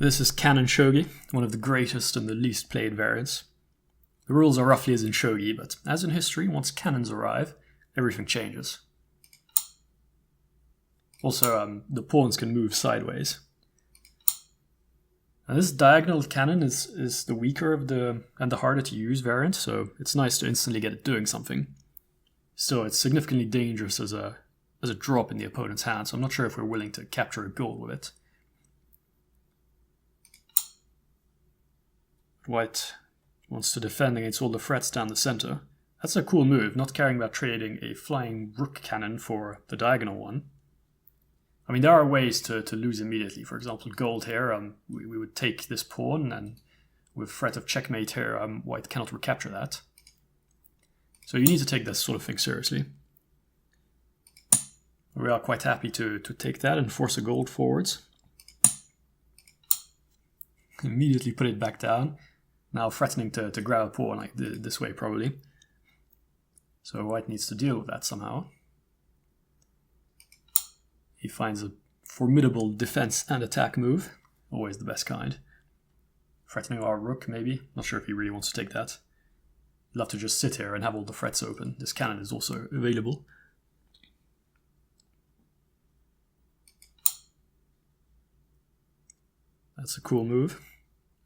This is cannon shogi, one of the greatest and the least played variants. The rules are roughly as in shogi, but as in history, once cannons arrive, everything changes. Also, the pawns can move sideways. And this diagonal cannon is the weaker of and the harder to use variant, so it's nice to instantly get it doing something. Still, it's significantly dangerous as a drop in the opponent's hand, so I'm not sure if we're willing to capture a goal with it. White wants to defend against all the threats down the center. That's a cool move, not caring about trading a flying rook cannon for the diagonal one. I mean, there are ways to lose immediately. For example, gold here, we would take this pawn, and with threat of checkmate here, white cannot recapture that. So you need to take this sort of thing seriously. We are quite happy to take that and force a gold forwards. Immediately put it back down. Now threatening to grab a pawn like this way probably. So white needs to deal with that somehow. He finds a formidable defense and attack move. Always the best kind. Threatening our rook maybe. Not sure if he really wants to take that. He'd love to just sit here and have all the threats open. This cannon is also available. That's a cool move.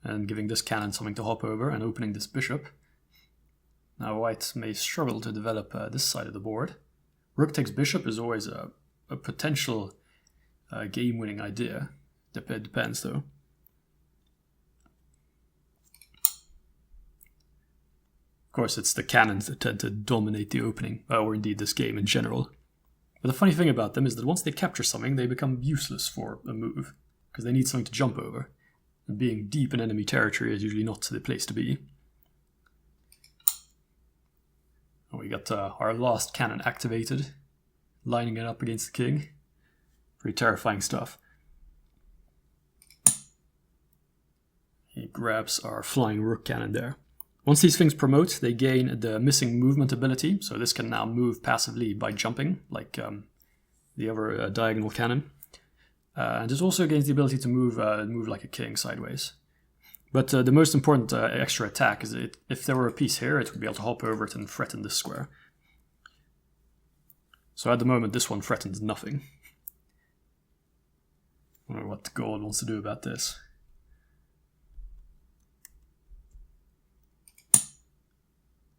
And giving this cannon something to hop over and opening this bishop. Now white may struggle to develop this side of the board. Rook takes bishop is always a potential game-winning idea. Depends though. Of course, it's the cannons that tend to dominate the opening, or indeed this game in general. But the funny thing about them is that once they capture something, they become useless for a move, because they need something to jump over. And being deep in enemy territory is usually not the place to be. And we got our last cannon activated, lining it up against the king. Pretty terrifying stuff. He grabs our flying rook cannon there. Once these things promote, they gain the missing movement ability, so this can now move passively by jumping, like the other diagonal cannon. And it also gains the ability to move like a king sideways. But the most important extra attack is if there were a piece here, it would be able to hop over it and threaten this square. So at the moment, this one threatens nothing. I wonder what gold wants to do about this.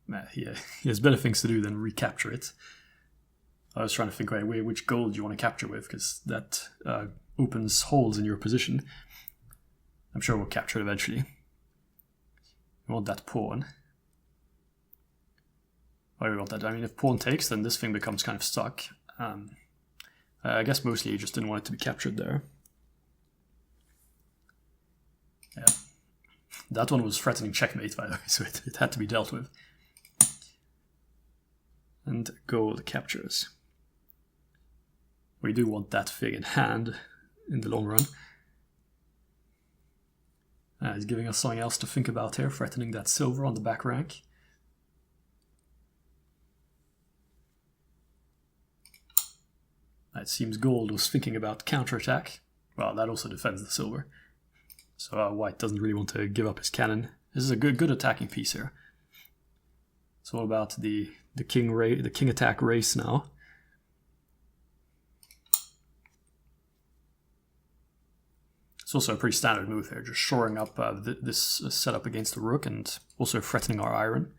Man, he has better things to do than recapture it. I was trying to think which gold you want to capture with, because that opens holes in your position. I'm sure we'll capture it eventually. We want that pawn. Why do we want that? I mean, if pawn takes, then this thing becomes kind of stuck. I guess mostly you just didn't want it to be captured there. Yeah. That one was threatening checkmate, by the way, so it had to be dealt with. And gold captures. We do want that thing in hand in the long run. He's giving us something else to think about here, threatening that silver on the back rank. It seems gold was thinking about counterattack. Well, that also defends the silver. So white doesn't really want to give up his cannon. This is a good attacking piece here. It's all about the king attack race now. It's also a pretty standard move here, just shoring up this setup against the rook and also threatening our iron.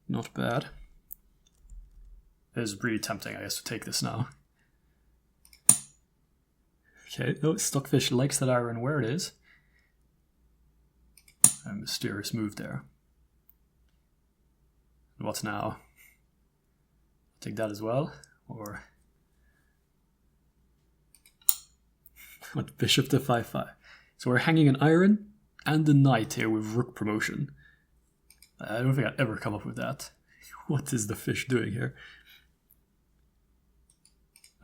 Not bad. It is really tempting, I guess, to take this now. Okay, oh, Stockfish likes that iron where it is. A mysterious move there. What now? Take that as well, or what? Bishop to 5-5. So we're hanging an iron and the knight here with rook promotion. I don't think I'd ever come up with that. What is the fish doing here?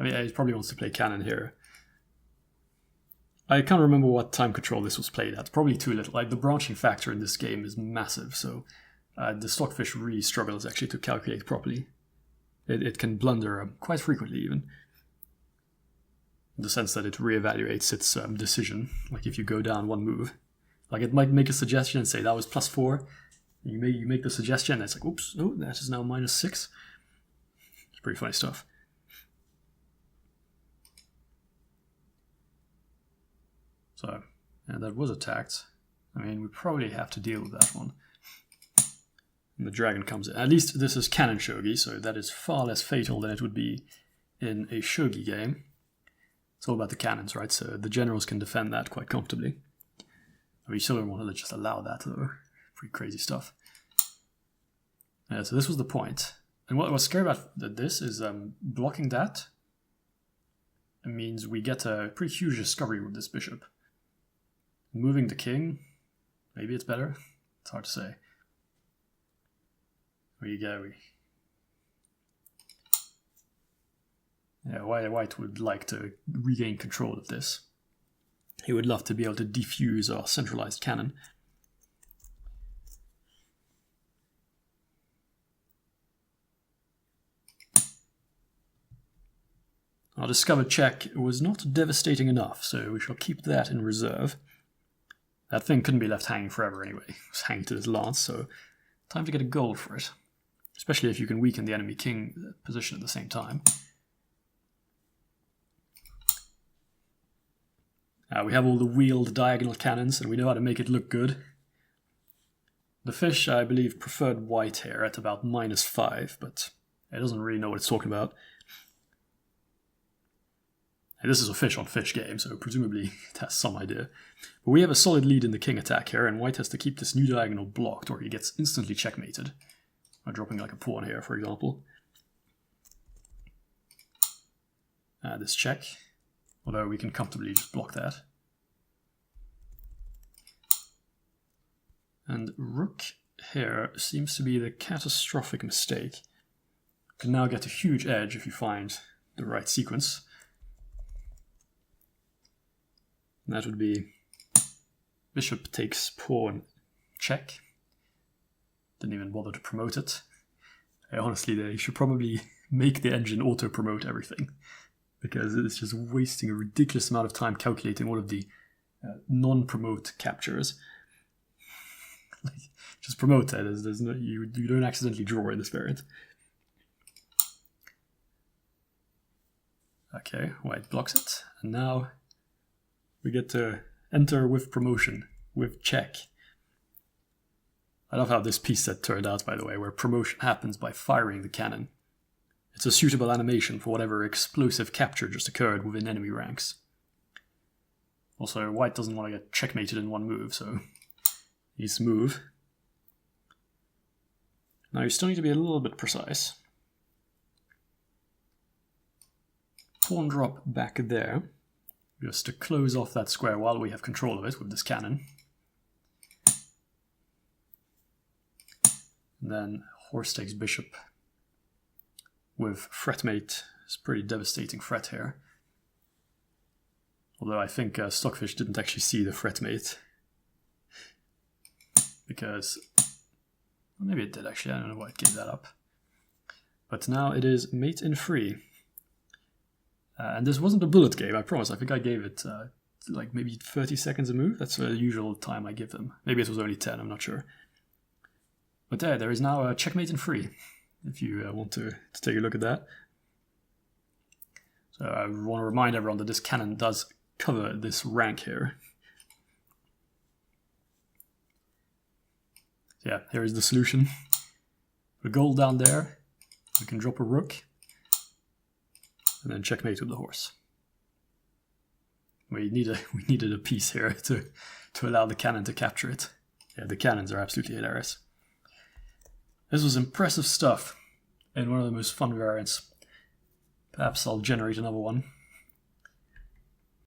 I mean, he probably wants to play cannon here. I can't remember what time control this was played at. Probably too little. Like, the branching factor in this game is massive, so the Stockfish really struggles actually to calculate properly. It can blunder quite frequently even. in the sense that it reevaluates its decision. Like if you go down one move, like it might make a suggestion and say that was +4. You make the suggestion, and it's like, oops, no, that is now -6. It's pretty funny stuff. So, yeah, that was attacked. I mean, we probably have to deal with that one. And the dragon comes in. At least this is cannon shogi, so that is far less fatal than it would be in a shogi game. It's all about the cannons, right? So the generals can defend that quite comfortably. I mean, you still don't want to just allow that, though. Pretty crazy stuff. Yeah, so this was the point. And what was scary about this is blocking that. It means we get a pretty huge discovery with this bishop. Moving the king, maybe it's better. It's hard to say. Yeah, White would like to regain control of this. He would love to be able to defuse our centralized cannon. Our discovered check was not devastating enough, so we shall keep that in reserve. That thing couldn't be left hanging forever anyway. It was hanging to this lance, so time to get a goal for it. Especially if you can weaken the enemy king position at the same time. We have all the wheeled diagonal cannons, and we know how to make it look good. The fish, I believe, preferred white here at about -5, but it doesn't really know what it's talking about. And this is a fish-on-fish game, so presumably it has some idea. But we have a solid lead in the king attack here, and white has to keep this new diagonal blocked, or he gets instantly checkmated. By dropping like a pawn here, for example. This check. Although we can comfortably just block that. And rook here seems to be the catastrophic mistake. You can now get a huge edge if you find the right sequence. And that would be bishop takes pawn check. Didn't even bother to promote it. Honestly, they should probably make the engine auto-promote everything. Because it's just wasting a ridiculous amount of time calculating all of the non-promote captures. Like, just promote it. There's no, you don't accidentally draw in this variant. Okay, white blocks it. And now we get to enter with promotion, with check. I love how this piece set turned out, by the way, where promotion happens by firing the cannon. It's a suitable animation for whatever explosive capture just occurred within enemy ranks. Also, white doesn't want to get checkmated in one move, so he needs to move. Now you still need to be a little bit precise. Pawn drop back there, just to close off that square while we have control of it with this cannon. And then horse takes bishop with fretmate. It's a pretty devastating fret here. Although I think Stockfish didn't actually see the fretmate. Because, well, maybe it did actually, I don't know why it gave that up. But now it is mate in free. And this wasn't a bullet game, I promise. I think I gave it like maybe 30 seconds a move. That's the usual time I give them. Maybe it was only 10, I'm not sure. But there is now a checkmate in free, if you want to take a look at that. So I want to remind everyone that this cannon does cover this rank here. Yeah, here is the solution. A gold down there, we can drop a rook, and then checkmate with the horse. We needed a piece here to allow the cannon to capture it. Yeah, the cannons are absolutely hilarious. This was impressive stuff, and one of the most fun variants. Perhaps I'll generate another one.